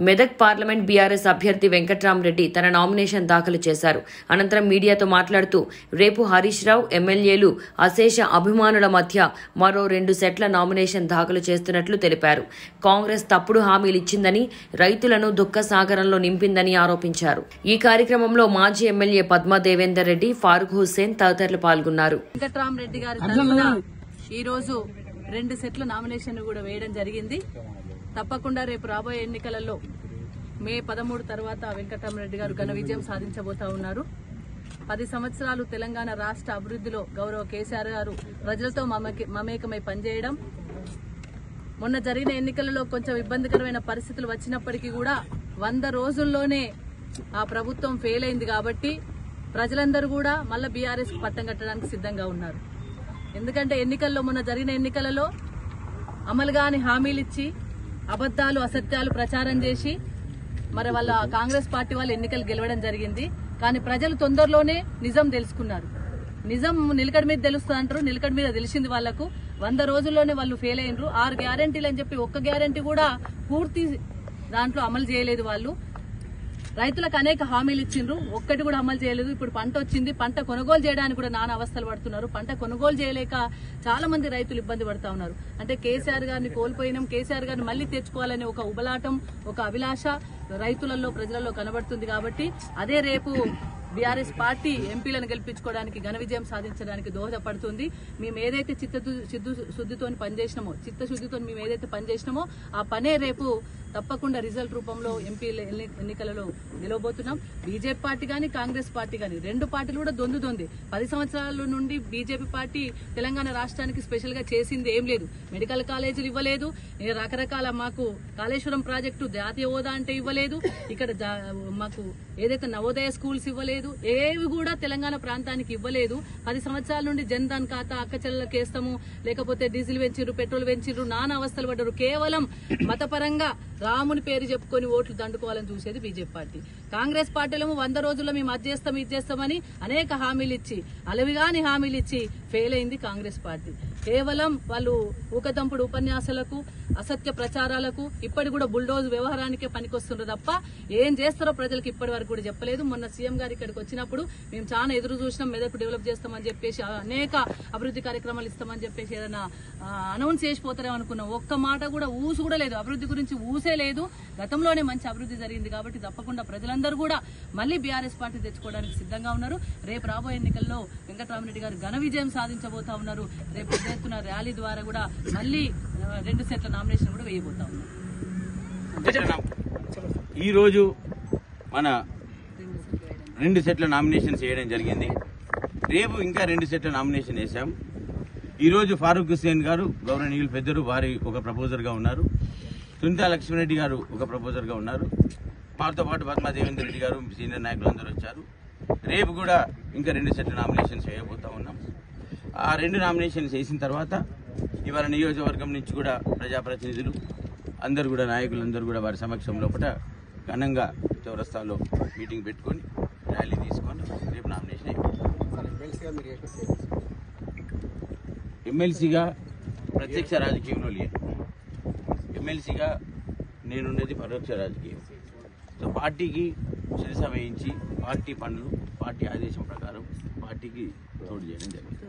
Medak parliament BRS అభ్యర్థి వెంకట్రామరెడ్డి తన nomination దాఖలు చేశారు. అనంతరం మీడియాతో మాట్లాడుతూ రేపు హరీష్ రావు ఎమ్మెల్యేలు అశేష అభిమానుల మధ్య మరో 2 సెట్ల నామినేషన్ దాఖలు చేస్తున్నట్లు తెలిపారు. కాంగ్రెస్ తప్పుడు హామీలు ఇచ్చిందని, రైతులను దుఃఖసాగరంలో నింపిందని ఆరోపించారు. ఈ కార్యక్రమంలో మాజీ ఎమ్మెల్యే పద్మా దేవేందర్ రెడ్డి, ఫారూక్ హుస్సేన్ తదితరులు పాల్గొన్నారు. వెంకట్రామరెడ్డి గారి తరఫున ఈ రోజు 2 సెట్ల నామినేషన్ కూడా వేయడం జరిగింది. తప్పకుండా రేపు రాబోయే ఎన్నికలలో మే 13 తర్వాత వెంకట్రామరెడ్డి గారు ఘన విజయం సాధించబోతా ఉన్నారు. 10 సంవత్సరాలు తెలంగాణ రాష్ట్ర అభివృద్ధిలో గౌరవ కేసీఆర్ గారు ప్రజలతో మమేకమై పనిచేయడం, మొన్న జరిగిన ఎన్నికలలో కొంచెం ఇబ్బందికరమైన పరిస్థితులు వచ్చినప్పటికీ కూడా 100 రోజుల్లోనే ఆ ప్రభుత్వం ఫెయిల్ అయింది. కాబట్టి ప్రజలందరూ కూడా మళ్ళా బీఆర్ఎస్ పట్టం కట్టడానికి సిద్ధంగా ఉన్నారు. ఎందుకంటే మొన్న జరిగిన ఎన్నికలలో అమలుగాని హామీలు ఇచ్చి అబద్దాలు, అసత్యాలు ప్రచారం చేసి మరి వాళ్ళ కాంగ్రెస్ పార్టీ వాళ్ళు ఎన్నికలు గెలవడం జరిగింది. కానీ ప్రజలు తొందరలోనే నిజం తెలుసుకున్నారు. నిజం నిలకడ మీద తెలుస్తుంది అంటారు, నిలకడ మీద తెలిసింది వాళ్లకు. 100 రోజుల్లోనే వాళ్ళు ఫెయిల్ అయినరు. 6 గ్యారంటీలు అని చెప్పి ఒక్క గ్యారంటీ కూడా పూర్తి దాంట్లో అమలు చేయలేదు. వాళ్ళు రైతులకు అనేక హామీలు ఇచ్చిండ్రు, ఒక్కటి కూడా అమలు చేయలేదు. ఇప్పుడు పంట వచ్చింది, పంట కొనుగోలు చేయడానికి కూడా నానా అవస్థలు పడుతున్నారు. పంట కొనుగోలు చేయలేక చాలా మంది రైతులు ఇబ్బంది పడతా ఉన్నారు. అంటే కేసీఆర్ గారిని కోల్పోయినాం, కేసీఆర్ గారిని మళ్లీ తెచ్చుకోవాలనే ఒక ఉబలాటం, ఒక అభిలాష రైతులలో, ప్రజలలో కనబడుతుంది. కాబట్టి అదే రేపు బీఆర్ఎస్ పార్టీ ఎంపీలను గెలిపించుకోవడానికి, ఘన విజయం సాధించడానికి దోహదపడుతుంది. మేము ఏదైతే చిత్తశుద్ధితో మేము ఏదైతే పనిచేసినామో ఆ పనే రేపు తప్పకుండా రిజల్ట్ రూపంలో ఎంపీ ఎన్నికలలో గెలవబోతున్నాం. బీజేపీ పార్టీ కానీ, కాంగ్రెస్ పార్టీ కానీ 2 పార్టీలు కూడా దొంది. 10 సంవత్సరాల నుండి బీజేపీ పార్టీ తెలంగాణ రాష్ట్రానికి స్పెషల్ గా చేసింది ఏం లేదు. మెడికల్ కాలేజీలు ఇవ్వలేదు, రకరకాల మాకు కాళేశ్వరం ప్రాజెక్టు జాతీయ హోదా అంటే ఇవ్వలేదు, ఇక్కడ మాకు ఏదైతే నవోదయ స్కూల్స్ ఇవ్వలేదు, ఏవి కూడా తెలంగాణ ప్రాంతానికి ఇవ్వలేదు. 10 సంవత్సరాల నుండి జన్ ధన్ ఖాతా అక్క చెల్లెలకు వేస్తాము, లేకపోతే డీజిల్ పెంచిర్రు, పెట్రోల్ పెంచిర్రు, నానా అవస్థలు పడ్డారు. కేవలం మతపరంగా రాముని పేరు చెప్పుకొని ఓట్లు దండుకోవాలని చూసేది బీజేపీ పార్టీ. కాంగ్రెస్ పార్టీలేమో 100 రోజుల్లో మేము అది చేస్తాం, ఇది చేస్తామని అనేక హామీలు ఇచ్చి, అలవిగాని హామీలు ఇచ్చి ఫెయిల్ అయింది కాంగ్రెస్ పార్టీ. కేవలం వాళ్ళు ఊకదంపుడు ఉపన్యాసాలకు, అసత్య ప్రచారాలకు, ఇప్పటి కూడా బుల్డోజ్ వ్యవహారానికే పనికొస్తుండ్రు తప్ప ఏం చేస్తారో ప్రజలకు ఇప్పటి వరకు కూడా చెప్పలేదు. మొన్న సీఎం గారు ఇక్కడికి వచ్చినప్పుడు మేము చాలా ఎదురు చూసినాం, మెదక్ డెవలప్ చేస్తామని చెప్పేసి, అనేక అభివృద్ధి కార్యక్రమాలు ఇస్తామని చెప్పేసి ఏదైనా అనౌన్స్ చేసిపోతారేమో అనుకున్నాం. ఒక్క మాట కూడా ఊసు కూడా లేదు, అభివృద్ధి గురించి ఊసే లేదు. గతంలోనే మంచి అభివృద్ధి జరిగింది. కాబట్టి తప్పకుండా ప్రజలందరూ కూడా మళ్లీ బీఆర్ఎస్ పార్టీ తెచ్చుకోవడానికి సిద్ధంగా ఉన్నారు. రేపు రాబోయే ఎన్నికల్లో వెంకట్రామరెడ్డి గారు ఘన విజయం సాధించబోతా ఉన్నారు. రేపు పెద్ద ఎత్తున ర్యాలీ ద్వారా కూడా మళ్లీ 2 సెట్ల నామినేషన్ కూడా వేయబోతా ఉన్నారు. ఈ రోజు మన 2 సెట్ల నామినేషన్స్ వేయడం జరిగింది. రేపు ఇంకా 2 సెట్ల నామినేషన్ వేశాం. ఈ రోజు ఫారూక్ హుస్సేన్ గారు గౌరవనీయులు పెద్దలు, వారి ఒక ప్రపోజర్ గా ఉన్నారు. సునీతా లక్ష్మణరెడ్డి గారు ఒక ప్రపోజర్ గా ఉన్నారు. వారితో పాటు పద్మా దేవేందర్ రెడ్డి గారు, సీనియర్ నాయకులు అందరూ వచ్చారు. రేపు కూడా ఇంకా 2 సెట్ల నామినేషన్స్ వేయబోతా ఉన్నాం. ఆ 2 నామినేషన్స్ వేసిన తర్వాత ఇవాళ నియోజకవర్గం నుంచి కూడా ప్రజాప్రతినిధులు అందరూ కూడా, నాయకులందరూ కూడా వారి సమక్షం లోపల ఘనంగా చౌరస్తాలో మీటింగ్ పెట్టుకొని ర్యాలీ తీసుకొని రేపు నామినేషన్ ఎమ్మెల్సీగా ప్రత్యక్ష రాజకీయంలో లేదు. ఎమ్మెల్సీగా నేనున్నది పరోక్ష రాజకీయం. సో పార్టీకి శిరస వహించి పార్టీ పనులు, పార్టీ ఆదేశం ప్రకారం పార్టీకి తోడు చేయడం జరిగింది.